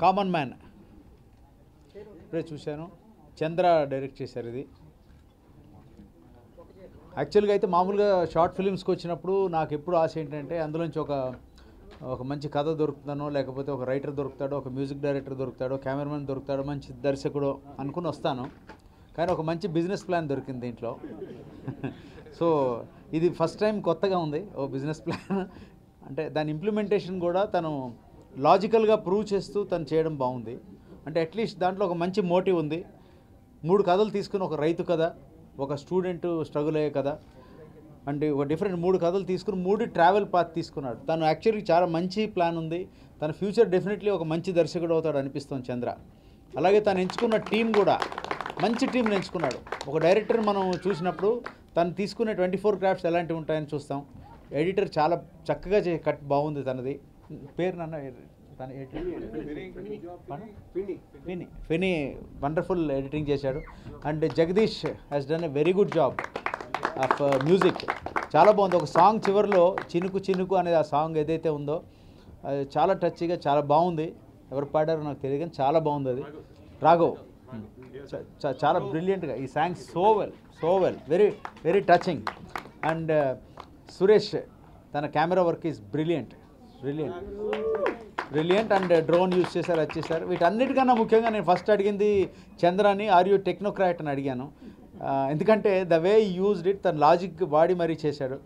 Common man ఇప్పుడే చూశాను. చంద్ర direct చేశారు ఇది. యాక్చువల్గా అయితే మామూలుగా షార్ట్ ఫిలిమ్స్కి వచ్చినప్పుడు నాకు ఎప్పుడు ఆశ ఏంటంటే అందులోంచి ఒక మంచి కథ దొరుకుతానో, లేకపోతే ఒక రైటర్ దొరుకుతాడో, ఒక మ్యూజిక్ డైరెక్టర్ దొరుకుతాడో, కెమెరామెన్ దొరుకుతాడో, మంచి దర్శకుడు అనుకుని వస్తాను. కానీ ఒక మంచి బిజినెస్ ప్లాన్ దొరికింది దీంట్లో. సో ఇది ఫస్ట్ టైం కొత్తగా ఉంది ఓ బిజినెస్ ప్లాన్. అంటే దాని ఇంప్లిమెంటేషన్ కూడా తను లాజికల్గా ప్రూవ్ చేస్తూ తను చేయడం బాగుంది. అంటే అట్లీస్ట్ దాంట్లో ఒక మంచి మోటివ్ ఉంది. 3 కథలు తీసుకుని, ఒక రైతు కథ, ఒక స్టూడెంట్ స్ట్రగుల్ అయ్యే కథ, అంటే ఒక డిఫరెంట్ 3 కథలు తీసుకుని 3 ట్రావెల్ పాత్ తీసుకున్నాడు. తను యాక్చువల్లీ చాలా మంచి ప్లాన్ ఉంది. తన ఫ్యూచర్ డెఫినెట్లీ ఒక మంచి దర్శకుడు అవుతాడు అనిపిస్తుంది చంద్ర. అలాగే తను ఎంచుకున్న టీం కూడా మంచి టీంని ఎంచుకున్నాడు. ఒక డైరెక్టర్ మనం చూసినప్పుడు తను తీసుకునే 24 క్రాఫ్ట్స్ ఎలాంటివి ఉంటాయని చూస్తాం. ఎడిటర్ చాలా చక్కగా కట్ బాగుంది తనది. పేరు నన్న తన ఫినీ వండర్ఫుల్ ఎడిటింగ్ చేశాడు. And Jagadish has done a very good job of music. చాలా బాగుంది. ఒక సాంగ్ చివరిలో చినుకు చినుకు అనేది ఆ సాంగ్ ఏదైతే ఉందో అది చాలా టచ్గా చాలా బాగుంది. ఎవరు పాడారో నాకు తెలియదు కానీ చాలా బాగుంది అది. రాఘవ్ చాలా బ్రిలియంట్గా ఈ song so well very very touching. And Suresh తన camera work is brilliant and drone use చేశారు, వచ్చేసారు. వీటన్నిటికన్నా ముఖ్యంగా నేను ఫస్ట్ అడిగింది చంద్రాని, ఆర్ యూ టెక్నోక్రాట్ అని అడిగాను. ఎందుకంటే ద వే యూజ్డ్ ఇట్, తన లాజిక్ వాడి మరీ చేశాడు.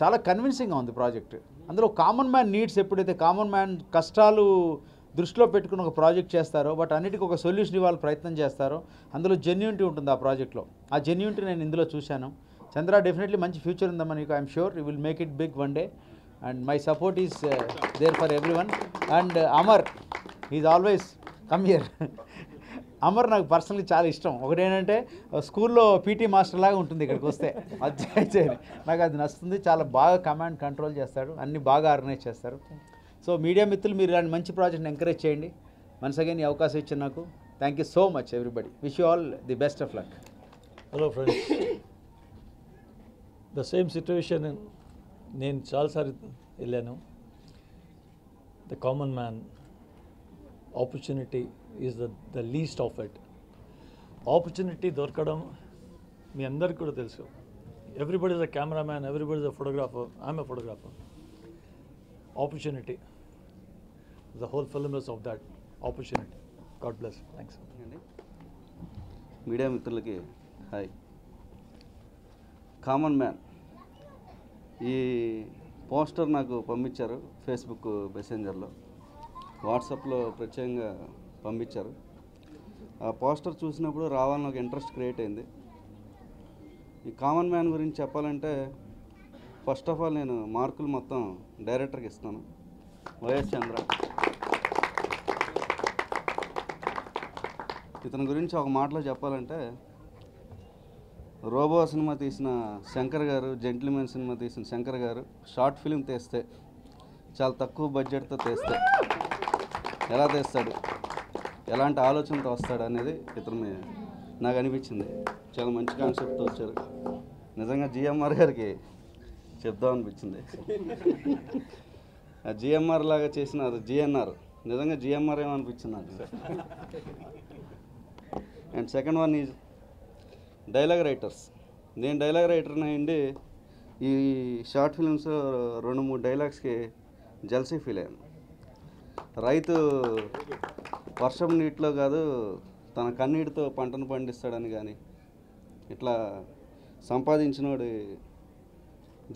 చాలా కన్విన్సింగ్గా ఉంది ప్రాజెక్ట్. అందులో కామన్ మ్యాన్ నీడ్స్, ఎప్పుడైతే కామన్ మ్యాన్ కష్టాలు దృష్టిలో పెట్టుకుని ఒక ప్రాజెక్ట్ చేస్తారో, బట్ అన్నిటికీ ఒక సొల్యూషన్ ఇవ్వాలి ప్రయత్నం చేస్తారో, అందులో జెన్యూనిటీ ఉంటుంది ఆ ప్రాజెక్ట్లో. ఆ జెన్యూనిటీ నేను ఇందులో చూశాను. చంద్ర డెఫినెట్లీ మంచి ఫ్యూచర్ ఉందమ్మా నీకు. I'm sure you will make it big one day. And my support is there for everyone. And Amar is always come here. Amar నాకు పర్సనలీ చాలా ఇష్టం. ఒకటేంటంటే స్కూల్లో పీటీ మాస్టర్ లాగా ఉంటుంది ఇక్కడికి వస్తే, అది నాకు అది నచ్చుతుంది. చాలా బాగా కమాండ్ కంట్రోల్ చేస్తాడు, అన్ని బాగా ఆర్గనైజ్ చేస్తారు. సో మీడియా మిత్రులు మీరు ఇలాంటి మంచి ప్రాజెక్ట్ని ఎంకరేజ్ చేయండి. వన్స్ అగైన్ ఈ అవకాశం ఇచ్చిన నాకు thank you so much everybody. Wish you all the best of luck. Hello friends, the same situation నేను చాలాసార్లు వెళ్ళాను. The common man opportunity is the least of it. Opportunity దొరకడం మీ అందరికి కూడా తెలుసు. Everybody is a cameraman, everybody is a photographer. I'm a photographer. Opportunity, the whole film is of that opportunity. God bless. Thanks. Media మిత్రులకి hi. Common man ఈ poster నాకు పంపించారు Facebook మెసెంజర్లో, వాట్సాప్లో ప్రత్యేకంగా పంపించారు. ఆ పోస్టర్ చూసినప్పుడు రావాలని ఒక ఇంట్రెస్ట్ క్రియేట్ అయింది. ఈ కామన్ మ్యాన్ గురించి చెప్పాలంటే ఫస్ట్ ఆఫ్ ఆల్ నేను మార్కులు మొత్తం డైరెక్టర్కి ఇస్తాను, వైఎస్ చంద్ర. ఇతని గురించి ఒక మాటలో చెప్పాలంటే, రోబో సినిమా తీసిన శంకర్ గారు, జెంటిల్మెన్ సినిమా తీసిన శంకర్ గారు షార్ట్ ఫిలిం తీస్తే, చాలా తక్కువ బడ్జెట్తో తీస్తే ఎలా తీస్తాడు, ఎలాంటి ఆలోచనతో వస్తాడు అనేది ఇతను నాకు అనిపించింది. చాలా మంచి కాన్సెప్ట్తో వచ్చారు. నిజంగా జిఎంఆర్ గారికి చెప్దాం అనిపించింది. ఆ జిఎంఆర్ లాగా చేసిన అది జిఎన్ఆర్, నిజంగా జిఎంఆర్ ఏమనిపించింది నాకు. And second one is dialogue writers. నేను డైలాగ్ రైటర్ని అయ్యిండి ఈ షార్ట్ ఫిలిమ్స్ 2-3 డైలాగ్స్కి జల్సీ ఫీల్ అయ్యాను. రైతు వర్షం నీటిలో కాదు తన కన్నీటితో పంటను పండిస్తాడని కానీ, ఇట్లా సంపాదించినోడి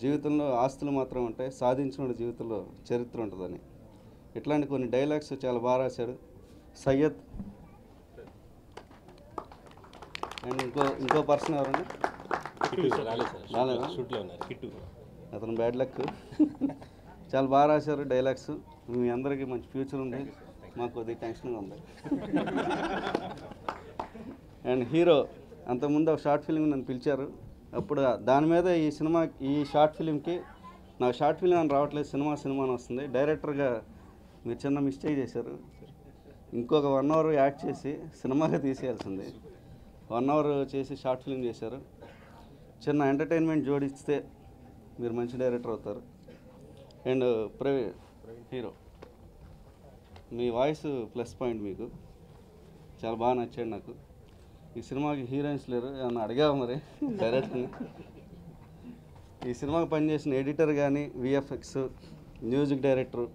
జీవితంలో ఆస్తులు మాత్రం ఉంటాయి, సాధించినోడి జీవితంలో చరిత్ర ఉంటుందని, ఇట్లాంటి కొన్ని డైలాగ్స్ చాలా బాగా రాశాడు సయ్యద్. అండ్ ఇంకో పర్సన్ ఎవరండి, అతను బ్యాడ్ లక్. చాలా బాగా రాశారు డైలాగ్స్. మీ అందరికీ మంచి ఫ్యూచర్ ఉంది, మాకు కొద్దిగా టెన్షన్గా ఉంది. అండ్ హీరో అంతకుముందు ఒక షార్ట్ ఫిలిం నన్ను పిలిచారు, అప్పుడు దాని మీద ఈ షార్ట్ ఫిలింకి నాకు షార్ట్ ఫిలిం అని రావట్లేదు, సినిమా అని వస్తుంది. డైరెక్టర్గా మీరు చిన్న మిస్టేక్ చేశారు, ఇంకొక 1 అవర్ యాక్ట్ చేసి సినిమాగా తీసేయాల్సింది. 1 అవర్ చేసి షార్ట్ ఫిలిం చేశారు. చిన్న ఎంటర్టైన్మెంట్ జోడిస్తే మీరు మంచి డైరెక్టర్ అవుతారు. And Praveen hero me voice plus point మీకు చాలా బాగా నచ్చాడు నాకు. ఈ సినిమాకి హీరోయిన్స్ లేరు, ఏమన్నా అడిగావు మరి డైరెక్ట్గా? ఈ సినిమాకి పనిచేసిన ఎడిటర్ కానీ, విఎఫ్ఎక్స్, మ్యూజిక్ డైరెక్టర్,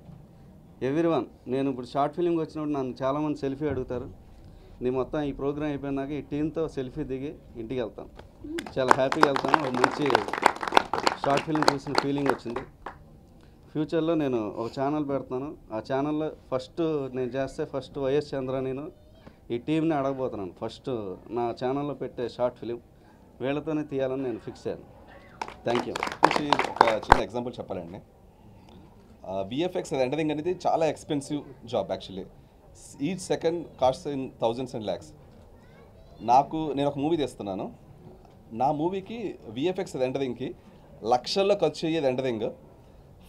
ఎవ్రీవన్. నేను ఇప్పుడు షార్ట్ ఫిలింకి వచ్చినప్పుడు నన్ను చాలామంది సెల్ఫీ అడుగుతారు. నేను మొత్తం ఈ ప్రోగ్రామ్ అయిపోయినాక ఈ టీంతో సెల్ఫీ దిగి ఇంటికి వెళ్తాను. చాలా హ్యాపీగా వెళ్తాను. ఒక మంచి షార్ట్ ఫిల్మ్ చూసిన ఫీలింగ్ వచ్చింది. ఫ్యూచర్లో నేను ఒక ఛానల్ పెడతాను. ఆ ఛానల్లో ఫస్ట్ వైఎస్ చంద్ర నేను ఈ టీంని అడగబోతున్నాను. ఫస్ట్ నా ఛానల్లో పెట్టే షార్ట్ ఫిలిం వీళ్ళతోనే తీయాలని నేను ఫిక్స్ అయ్యాను. Thank you. ఒక చిన్న ఎగ్జాంపుల్ చెప్పాలండి. విఎఫ్ఎక్స్ ఎడిటింగ్ అనేది చాలా expensive job actually. Each second cost in thousands and lakhs. నేను ఒక మూవీ తీస్తున్నాను. నా మూవీకి విఎఫ్ఎక్స్ ఎడిటింగ్కి లక్షల్లో ఖర్చు అయ్యేది ఎడిటింగ్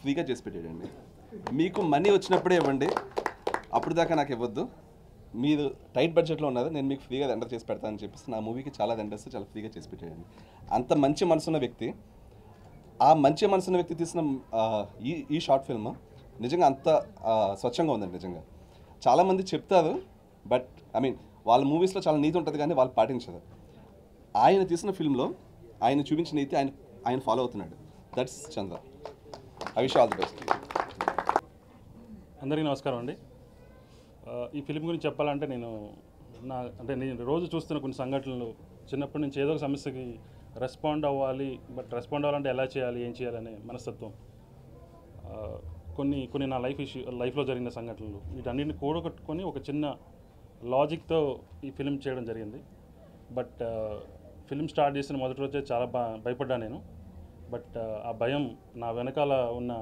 ఫ్రీగా చేసి పెట్టేయండి. మీకు మనీ వచ్చినప్పుడే ఇవ్వండి, అప్పుడు దాకా నాకు ఇవ్వద్దు. మీరు టైట్ బడ్జెట్లో ఉన్నది, నేను మీకు ఫ్రీగా ఎంటర్ చేసి పెడతానని చెప్పేసి నా మూవీకి చాలా ఎండర్స్ చాలా ఫ్రీగా చేసి పెట్టేయండి. అంత మంచి మనసున్న వ్యక్తి, ఆ మంచి మనసున్న వ్యక్తి తీసిన ఈ షార్ట్ ఫిల్మ్ నిజంగా అంత స్వచ్ఛంగా ఉందండి. నిజంగా చాలామంది చెప్తారు, బట్ వాళ్ళ మూవీస్లో చాలా నీతి ఉంటుంది కానీ వాళ్ళు పాటించదు. ఆయన తీసిన ఫిల్మ్లో ఆయన చూపించిన నీతి ఆయన ఫాలో అవుతున్నాడు. That's Chandra. I wish all the best. అందరికీ నమస్కారం అండి. ఈ ఫిలిం గురించి చెప్పాలంటే నేను రోజు చూస్తున్న కొన్ని సంఘటనలు, చిన్నప్పటి నుంచి ఏదో ఒక సమస్యకి రెస్పాండ్ అవ్వాలి, బట్ రెస్పాండ్ అవ్వాలంటే ఎలా చేయాలి, ఏం చేయాలనే మనస్తత్వం, కొన్ని నా లైఫ్లో జరిగిన సంఘటనలు, వీటన్నిటిని కూడగట్టుకొని ఒక చిన్న లాజిక్తో ఈ ఫిలిం చేయడం జరిగింది. బట్ ఫిలిం స్టార్ట్ చేసిన మొదటి రోజే చాలా భయపడ్డా నేను. బట్ ఆ భయం నా వెనకాల ఉన్న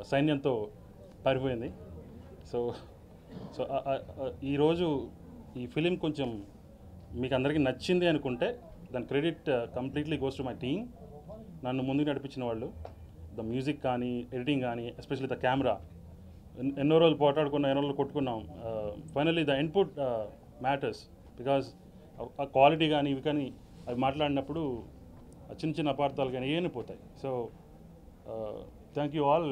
సైన్యంతో పారిపోయింది. సో ఈరోజు ఈ ఫిలిం కొంచెం మీకు అందరికీ నచ్చింది అనుకుంటే దాని credit completely goes to my team. నన్ను ముందుకు నడిపించిన వాళ్ళు, ద మ్యూజిక్ కానీ, ఎడిటింగ్ కానీ, ఎస్పెషల్లీ ద కెమెరా. ఎన్నో రోజులు పోటాడుకున్నాం, ఎన్నో రోజులు కొట్టుకున్నాం. Finally the input matters, because ఆ క్వాలిటీ కానీ ఇవి కానీ అవి మాట్లాడినప్పుడు చిన్న చిన్న అపార్థాలు కానీ ఏమి పోతాయి. So thank you all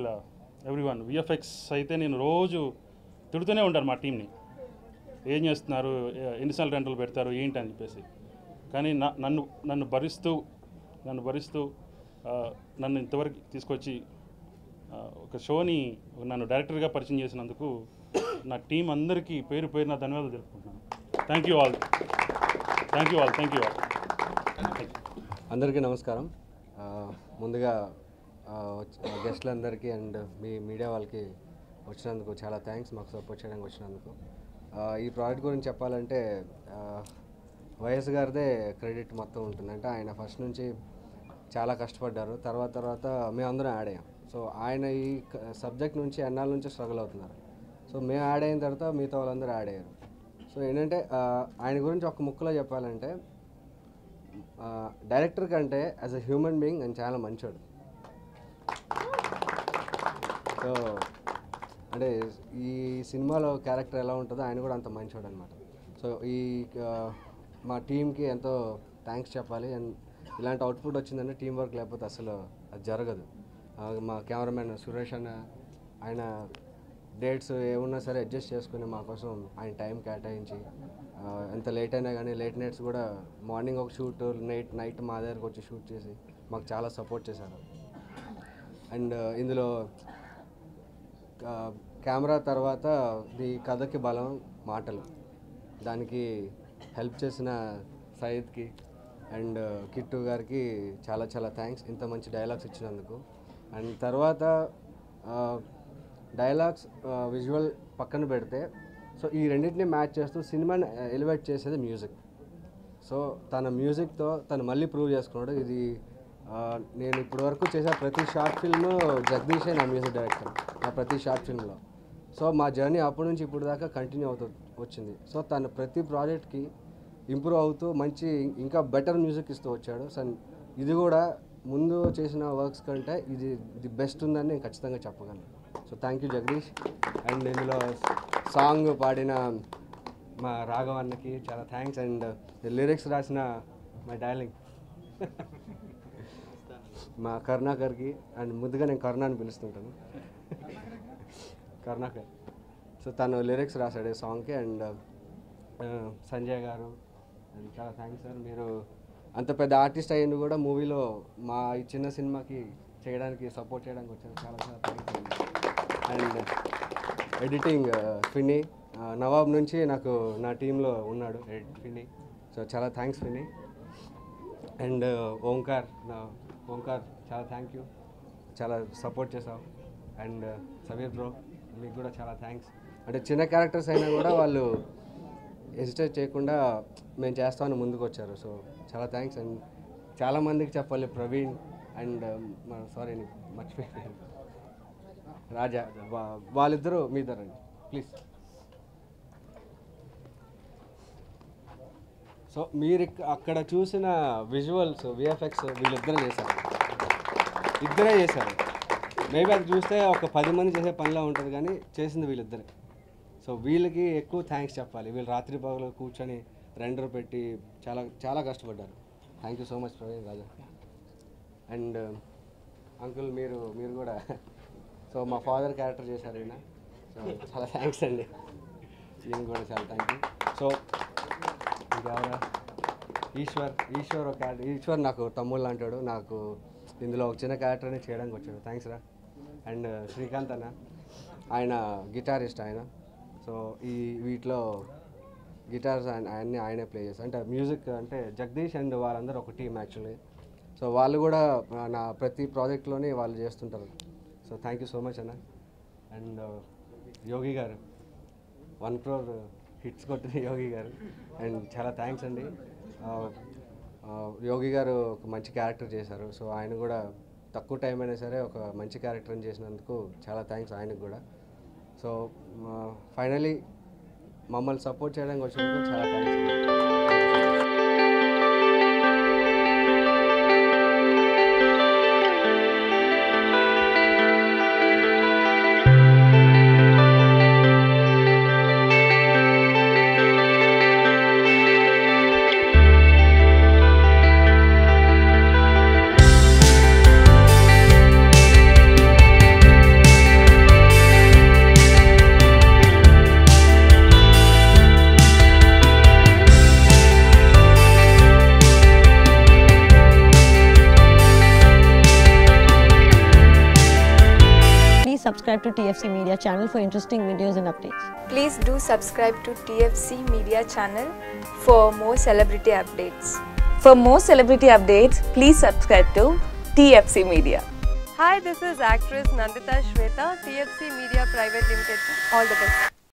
everyone. VFX అయితే నేను రోజు తిడుతూనే ఉంటాను మా టీంని, ఏం చేస్తున్నారు, ఎన్నిసార్లు రెంటలు పెడతారు ఏంటి అని చెప్పేసి. కానీ నన్ను భరిస్తూ నన్ను ఇంతవరకు తీసుకొచ్చి ఒక షోని నన్ను డైరెక్టర్గా పరిచయం చేసినందుకు నా టీం అందరికీ పేరు పేరున ధన్యవాదాలు తెలుపుకుంటున్నాను. Thank you all. అందరికీ నమస్కారం. ముందుగా గెస్ట్లందరికీ అండ్ మీ మీడియా వాళ్ళకి వచ్చినందుకు చాలా థ్యాంక్స్, మాకు సపోర్ట్ చేయడానికి వచ్చినందుకు. ఈ ప్రాజెక్ట్ గురించి చెప్పాలంటే వైఎస్ గారిదే క్రెడిట్ మొత్తం ఉంటుంది. అంటే ఆయన ఫస్ట్ నుంచి చాలా కష్టపడ్డారు. తర్వాత మేమందరం యాడ్ అయ్యాం. సో ఆయన ఈ సబ్జెక్ట్ నుంచి ఎన్నాళ్ళ నుంచి స్ట్రగుల్ అవుతున్నారు. సో మేము యాడ్ అయిన తర్వాత మిగతా వాళ్ళందరూ యాడ్ అయ్యారు. సో ఏంటంటే ఆయన గురించి ఒక ముక్కలో చెప్పాలంటే డైరెక్టర్ కంటే యాజ్ అ హ్యూమన్ బీయింగ్ ఆయన చాలా మంచోడు. సో అంటే ఈ సినిమాలో క్యారెక్టర్ ఎలా ఉంటుందో ఆయన కూడా అంత మంచోడు అనమాట. సో మా టీంకి ఎంతో థ్యాంక్స్ చెప్పాలి. అండ్ ఇలాంటి అవుట్పుట్ వచ్చిందంటే టీం వర్క్ లేకపోతే అసలు అది జరగదు. మా కెమెరామెన్ సురేష్ అన్న, ఆయన డేట్స్ ఏమున్నా సరే అడ్జస్ట్ చేసుకుని మా కోసం ఆయన టైం కేటాయించి, ఎంత లేట్ అయినా కానీ లేట్ నైట్స్ కూడా మార్నింగ్ ఒక షూట్, నైట్ మా దగ్గరకు వచ్చి షూట్ చేసి మాకు చాలా సపోర్ట్ చేశారు. అండ్ ఇందులో కెమెరా తర్వాత ది కథకి బలం మాటలు, దానికి హెల్ప్ చేసిన సయీద్కి అండ్ కిట్టు గారికి చాలా థ్యాంక్స్ ఇంత మంచి డైలాగ్స్ ఇచ్చినందుకు. అండ్ తర్వాత డైలాగ్స్ విజువల్ పక్కన పెడితే సో ఈ రెండింటిని మ్యాచ్ చేస్తూ సినిమాని ఎలివేట్ చేసేది మ్యూజిక్. సో తన మ్యూజిక్తో తను మళ్ళీ ప్రూవ్ చేసుకున్నాడు. ఇది నేను ఇప్పటి వరకు చేసే ప్రతి షార్ట్ ఫిల్మ్ జగదీషే నా మ్యూజిక్ డైరెక్టర్, నా ప్రతి షార్ట్ ఫిల్మ్లో. సో మా జర్నీ అప్పటి నుంచి ఇప్పుడు దాకా కంటిన్యూ అవుతూ వచ్చింది. సో తను ప్రతి ప్రాజెక్ట్కి ఇంప్రూవ్ అవుతూ మంచి ఇంకా బెటర్ మ్యూజిక్ ఇస్తూ వచ్చాడు. సో ఇది కూడా ముందు చేసిన వర్క్స్ కంటే ఇది ది బెస్ట్ ఉందని నేను ఖచ్చితంగా చెప్పగలను. So thank you Jagadish. And ఇందులో సాంగ్ పాడిన మా రాఘవన్నకి చాలా థ్యాంక్స్. అండ్ లిరిక్స్ రాసిన మా డార్లింగ్ మా కరుణాకర్కి, అండ్ ముద్దుగా నేను కరుణ అని పిలుస్తుంటాను, కరుణాకర్. సో తను లిరిక్స్ రాశాడు ఈ సాంగ్కి. అండ్ సంజయ్ గారు అండ్ చాలా థ్యాంక్స్ సార్. మీరు అంత పెద్ద ఆర్టిస్ట్ అయ్యింది కూడా మూవీలో మా ఈ చిన్న సినిమాకి చేయడానికి సపోర్ట్ చేయడానికి వచ్చారు. చాలా చాలా థ్యాంక్స్ అండి. అండ్ ఎడిటింగ్ ఫినీ, నవాబ్ నుంచి నాకు నా టీంలో ఉన్నాడు ఫినీ. సో చాలా థ్యాంక్స్ ఫినీ. అండ్ ఓంకార్ చాలా థ్యాంక్ యూ, చాలా సపోర్ట్ చేసావు. అండ్ సమీర్ బ్రో మీకు కూడా చాలా థ్యాంక్స్. అంటే చిన్న క్యారెక్టర్స్ అయినా కూడా వాళ్ళు హెసిటేట్ చేయకుండా మేము చేస్తామని ముందుకు వచ్చారు. సో చాలా థ్యాంక్స్. అండ్ చాలామందికి చెప్పాలి, ప్రవీణ్ అండ్ సారీ మర్చిపోయాను, రాజా, వాళ్ళిద్దరూ మీ ఇద్దరండి ప్లీజ్. సో మీరు అక్కడ చూసిన విజువల్స్ విఎఫ్ఎక్స్ ఇద్దరే చేశారు. మేబీ అది చూస్తే ఒక 10 మంది చేసే పనిలా ఉంటుంది, కానీ చేసింది వీళ్ళిద్దరే. సో వీళ్ళకి ఎక్కువ థ్యాంక్స్ చెప్పాలి. వీళ్ళు రాత్రి పగలు కూర్చొని రెండర్ పెట్టి చాలా చాలా కష్టపడ్డారు. Thank you so much Praveen, Raja. And uncle మీరు కూడా సో మా ఫాదర్ క్యారెక్టర్ చేశారు ఈయన. సో చాలా థ్యాంక్స్ అండి, ఈయన కూడా చాలా థ్యాంక్ యూ. సో ఇంకెవరా ఈశ్వర్ ఒక క్యారెక్టర్. ఈశ్వర్ నాకు తమ్ముళ్ళు అంటాడు, నాకు ఇందులో ఒక చిన్న క్యారెక్టర్ని చేయడానికి వచ్చాడు. థ్యాంక్స్ రా. అండ్ శ్రీకాంత్ అన్న, ఆయన గిటారిస్ట్ ఆయన. సో వీటిలో గిటార్స్ అన్నీ ఆయనే ప్లే చేస్తారు. అంటే మ్యూజిక్ అంటే జగదీష్ అండ్ వాళ్ళందరూ ఒక టీమ్ యాక్చువల్లీ. సో వాళ్ళు కూడా నా ప్రతి ప్రాజెక్ట్లోనే వాళ్ళు చేస్తుంటారు. So thank you so much అన్న. అండ్ యోగి గారు 1 crore హిట్స్ కొట్టిన యోగి గారు. అండ్ చాలా థ్యాంక్స్ అండి. యోగి గారు ఒక మంచి క్యారెక్టర్ చేశారు. సో ఆయన కూడా తక్కువ టైం అయినా సరే ఒక మంచి క్యారెక్టర్ని చేసినందుకు చాలా థ్యాంక్స్ ఆయనకు కూడా. సో ఫైనలీ మమ్మల్ని సపోర్ట్ చేయడానికి వచ్చినందుకు చాలా థ్యాంక్స్ అండి. Subscribe to TFC Media channel for interesting videos and updates. Please do subscribe to TFC Media channel for more celebrity updates. For more celebrity updates, please subscribe to TFC Media. Hi, this is actress Nandita Shweta, TFC Media Private Limited. All the best.